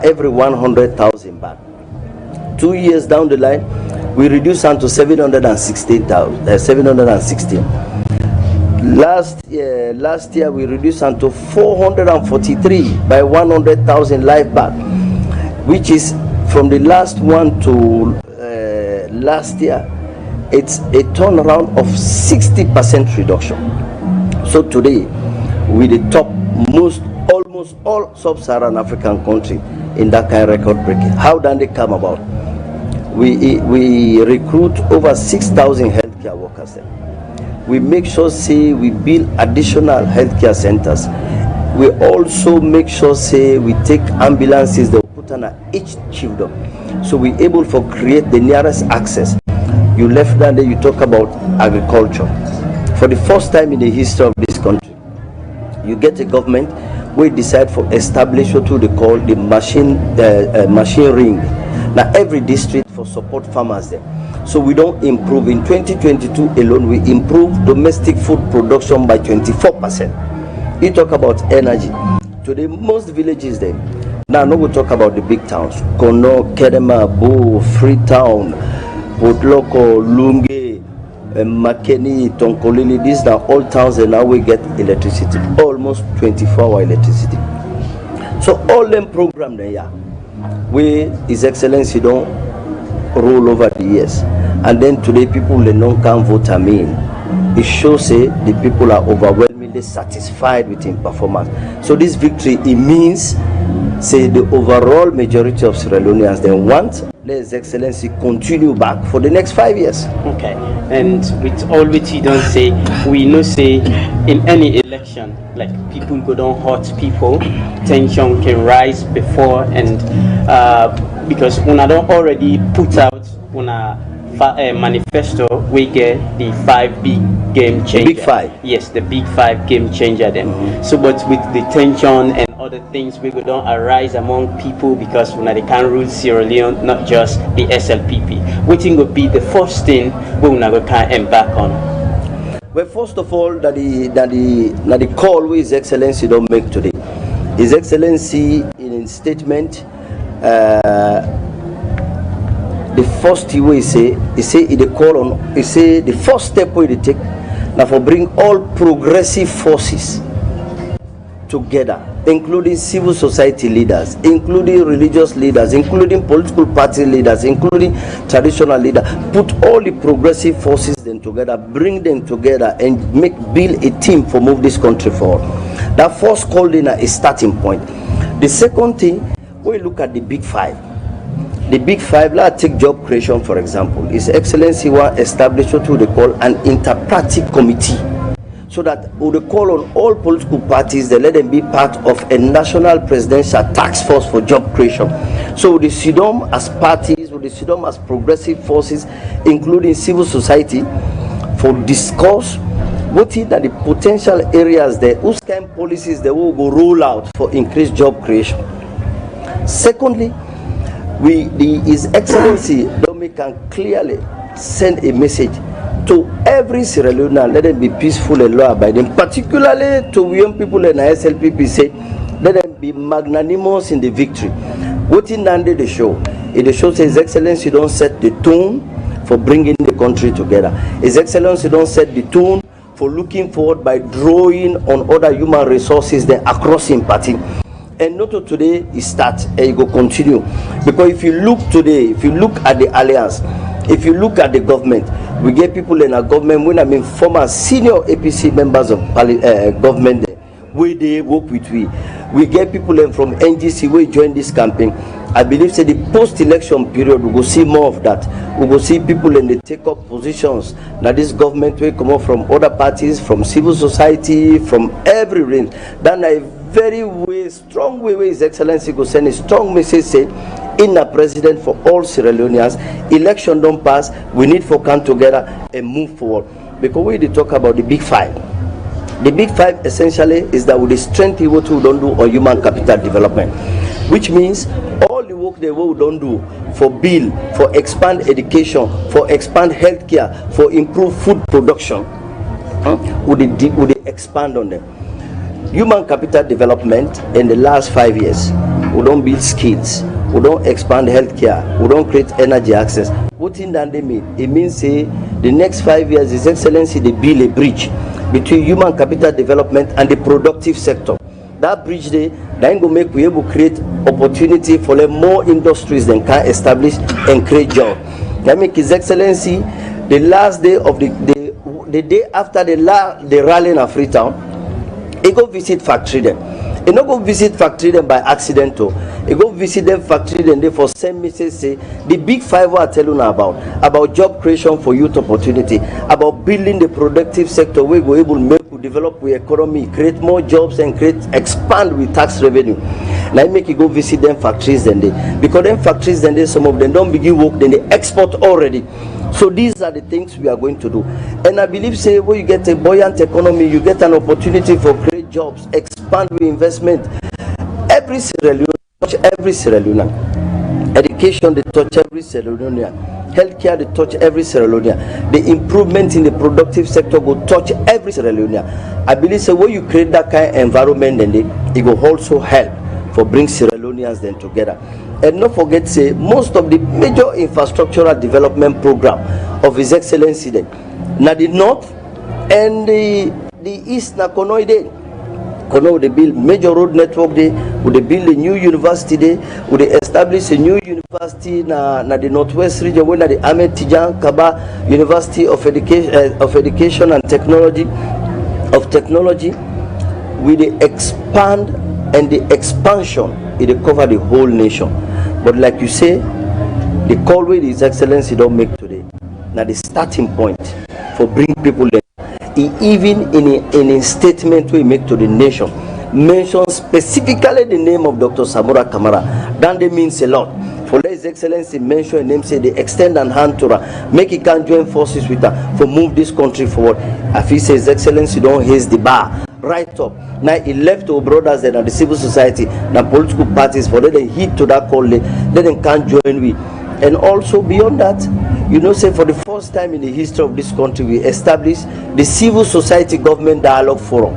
every 100,000 baht. 2 years down the line, we reduced them to 716. Last year we reduced them to 443 by 100,000 life baht, which is from the last one to last year. It's a turnaround of 60% reduction. So today, we the top almost all sub-Saharan African country in that kind of record breaking. How did they come about? We recruit over 6,000 healthcare workers there. We make sure we build additional healthcare centers. We also make sure we take ambulances that we put on each chiefdom, so we able to create the nearest access. You left down there, you talk about agriculture. For the first time in the history of this country, you get a government where decide for establish what they call the machine ring. Now every district for support farmers there. So we don't improve. In 2022 alone, we improved domestic food production by 24%. You talk about energy. Today, most villages there. Now we talk about the big towns. Kono, Kedema, Bo, Freetown, Potloko, Lunge, Makeni, Tonkolili. These are all towns, and now we get electricity. Almost 24-hour electricity. So all them program there, where His Excellency don't roll over the years, and then today people they don't can vote. It shows the people are overwhelmingly satisfied with his performance. So this victory, it means the overall majority of Sierra Leoneans they want His Excellency continue back for the next 5 years. Okay, and with all which you don't say, we know in any election, like people go down hurt people, tension can rise before, and because una don't already put out una manifesto, we get the 5 big game changer. The big 5. Yes, the big 5 game changer then. So but with the tension and other things we go down arise among people because una they can rule Sierra Leone, not just the SLPP. What will be the first thing we una go can embark on? Well, first of all, that the call with His Excellency don't make today. His Excellency in his statement, the first way he say the call on, he say the first step we take now for bring all progressive forces together, including civil society leaders, including religious leaders, including political party leaders, including traditional leaders. Put all the progressive forces then together, bring them together, and build a team for move this country forward. That first called in a starting point. The second thing, we look at the big 5. The big 5, let's take job creation for example. His Excellency will establish what they call an interparty committee, so that we call on all political parties, they let them be part of a national presidential task force for job creation. So the SIDOM as parties, with the SIDOM as progressive forces, including civil society, for discuss what is the potential areas there, whose kind of policies they will go roll out for increased job creation. Secondly, His Excellency can clearly send a message to every Sierra Leonean, let them be peaceful and law-abiding, particularly to young people in SLPP, say, let them be magnanimous in the victory. What in Nande the show? The show says His Excellency don't set the tone for bringing the country together. His Excellency don't set the tone for looking forward by drawing on other human resources then across in party. And not today it starts and it go continue, because if you look today, if you look at the alliance, if you look at the government, we get people in our government when former senior APC members of government there, where they work with we get people from NGC where join this campaign. I believe the post-election period we will see more of that. We will see people in the take up positions. Now this government will come up from other parties, from civil society, from every range. Then a very strong way His Excellency go send a strong message say, in a president for all Sierra Leoneans, election don't pass, we need to come together and move forward. Because we talk about the big 5. The big 5 essentially is that with the strength what we don't do on human capital development, which means all the work that we don't do for build, for expand education, for expand healthcare, for improve food production, would they expand on them. Human capital development in the last 5 years, we don't build skills, we don't expand healthcare, we don't create energy access. What in that they mean? It means say the next 5 years, His Excellency, they build a bridge between human capital development and the productive sector. That bridge there, then go make we able to create opportunity for more industries than can establish and create jobs. That make His Excellency, the last day of the day after the rally in Freetown, he go visit factory them. He not go visit factory them by accident. He go visit them factory them. They for send message say the big five I tell you now about job creation for youth opportunity, about building the productive sector where we able to make we develop we economy, create more jobs and expand with tax revenue. Now make you go visit them factories then they, because them factories then they some of them don't begin work then they export already. So these are the things we are going to do. And I believe say when you get a buoyant economy, you get an opportunity for create jobs, expand with investment. Every Sierra Leone touch every Sierra Leone. Education they touch every Sierra Leone. Healthcare they touch every Sierra Leone. The improvement in the productive sector go touch every Sierra Leone. I believe say when you create that kind of environment then it will also help for bring Sierra Leoneans then together. And not forget say most of the major infrastructural development program of His Excellency then now the north and the east na kono ide kono they build major road network there, would they build a new university there, would they establish a new university na the northwest region where the Ahmed Tijan Kaba University of Education and Technology will they expand, and the expansion it cover the whole nation. But like you say, the call with His Excellency don't make today. Now the starting point for bring people there. He even in a statement we make to the nation, mention specifically the name of Dr. Samura Kamara. That they means a lot. For His Excellency mention a name, say they extend an hand to her, make he can join forces with her for move this country forward. If he says His Excellency don't haze the bar. Right up. Now he left our brothers and the civil society, the political parties for them hit to that call, let them can't join we. And also beyond that, you know, say for the first time in the history of this country, we established the Civil Society Government Dialogue Forum.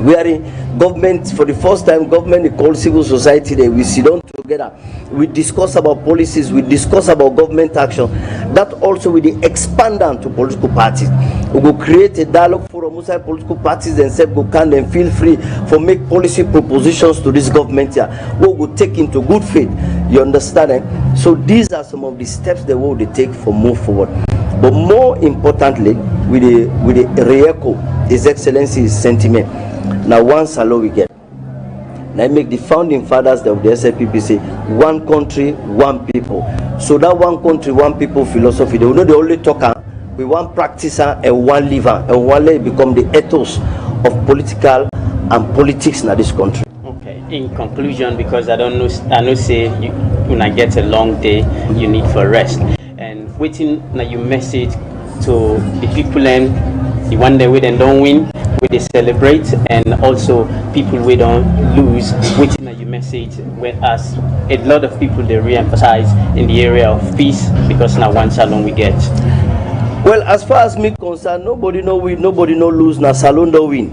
We are in government for the first time. Government called civil society there. We sit down together. We discuss about policies. We discuss about government action. That also will expand on to political parties. We will create a dialogue forum outside political parties themselves. We can then feel free for make policy propositions to this government here. We will take into good faith. You understand? Eh? So these are some of the steps that we will take for move forward. But more importantly, with the re-echo His Excellency's sentiment. Now one salo we get. Now make the founding fathers of the SLPP say one country, one people. So that one country, one people philosophy, they will not the only talker, we one practicer and one liver, and one let it become the ethos of political and politics in this country. Okay. In conclusion, because I know say you when I get a long day, you need for rest. And waiting now you message to the people and the one day we then don't win, we they celebrate, and also people we don't lose, waiting at your message where as a lot of people they re-emphasize in the area of peace, because now one salon we get. Well, as far as me concerned, nobody no win, nobody no lose, now salon don't win.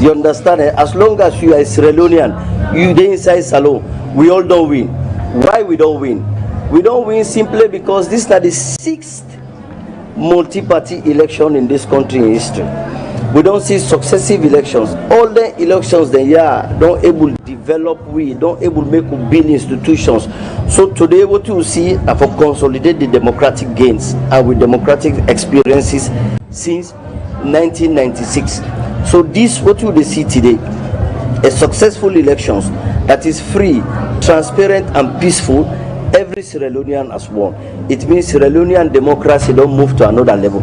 You understand? As long as you are a Sierra Leonean, you dey inside salon, we all don't win. Why we don't win? We don't win simply because this is not the 6th multi-party election in this country in history. We don't see successive elections. All the elections they don't able to develop, we don't able to make build institutions. So today what you see are for consolidate the democratic gains and with democratic experiences since 1996. So this what you see today, a successful elections that is free, transparent and peaceful. Every Sierra Leonean has won. It means Sierra Leonean democracy don't move to another level.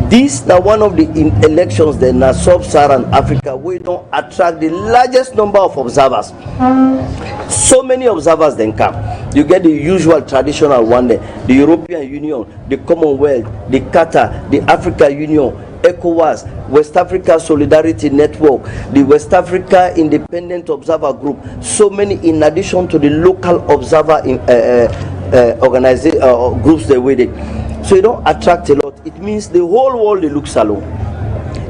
This now one of the elections that in sub-Saharan Africa we don't attract the largest number of observers. So many observers then come. You get the usual traditional one day, the European Union, the Commonwealth, the Qatar, the Africa Union, ECOWAS, West Africa Solidarity Network, the West Africa Independent Observer Group. So many in addition to the local observer groups they with it. So you don't attract a lot. It means the whole world they look salon.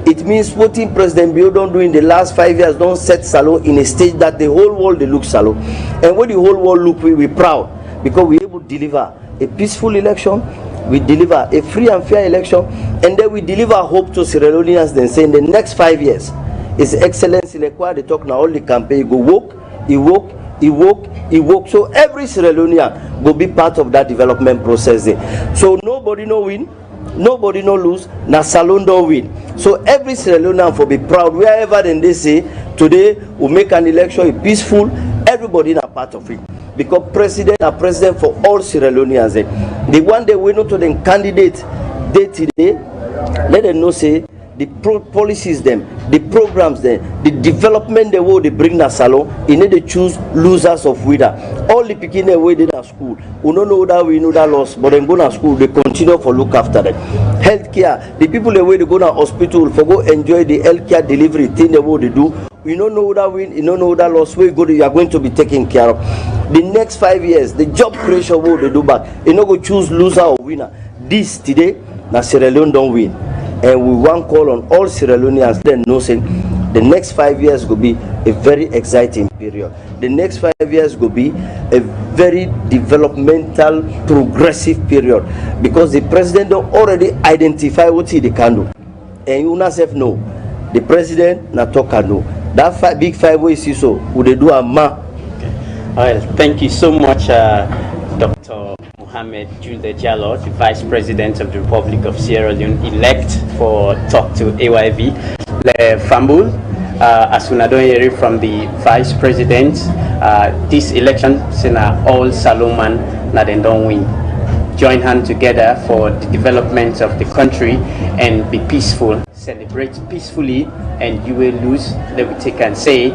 It means what President Bio don't do in the last 5 years don't set Salone in a stage that the whole world they look Salone. And when the whole world look, we proud because we able to deliver a peaceful election, we deliver a free and fair election, and then we deliver hope to Sierra Leoneans. Then say in the next 5 years, His Excellency Lekwa they talk now only campaign go work, he work. So every Sierra Leonean will be part of that development process there. So nobody no win, nobody no lose, na Salone don't win. So every Sierra Leonean for be proud wherever then they say today we make an election peaceful, everybody na part of it. Because president are president for all Sierra Leoneans. The one they win to the candidate day today, let them know say the policies them, the programs them, the development they will they bring na Salone, you need to choose losers of winner. All the picking away they na school, we don't know that we know that loss, but then go to school, they continue for look after them. Healthcare, the people the way they go to hospital for go enjoy the healthcare delivery thing they will they do. You don't know that win, you don't know that loss. Where you go, you are going to be taken care of. The next 5 years, the job creation will they do back. You know go choose loser or winner. This today, na Sierra Leone don't win. And we want call on all Sierra Leoneans then know say the next 5 years will be a very exciting period. The next 5 years will be a very developmental, progressive period because the president don't already identify what he can do. And you yourself know the president na talk no. That big five ways you so would they do a ma. Okay. All right. Thank you so much, Dr. Mohamed Julde Jalloh, the Vice President of the Republic of Sierra Leone, elect for Talk to AYV. Le Fambul, as we don't hear from the Vice President, this election, Sena all Salone na den don't win. Join hands together for the development of the country and be peaceful. Celebrate peacefully, and you will lose. Let me take and say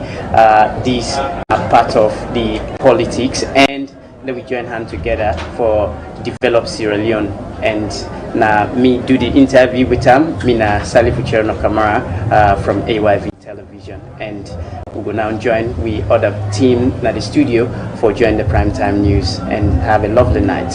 these are part of the politics, and let we join hands together for develop Sierra Leone. And now me do the interview with him. Me na Salifu Cherno Kamara from AYV Television, and we will now join with other team na the studio for join the primetime news. And have a lovely night.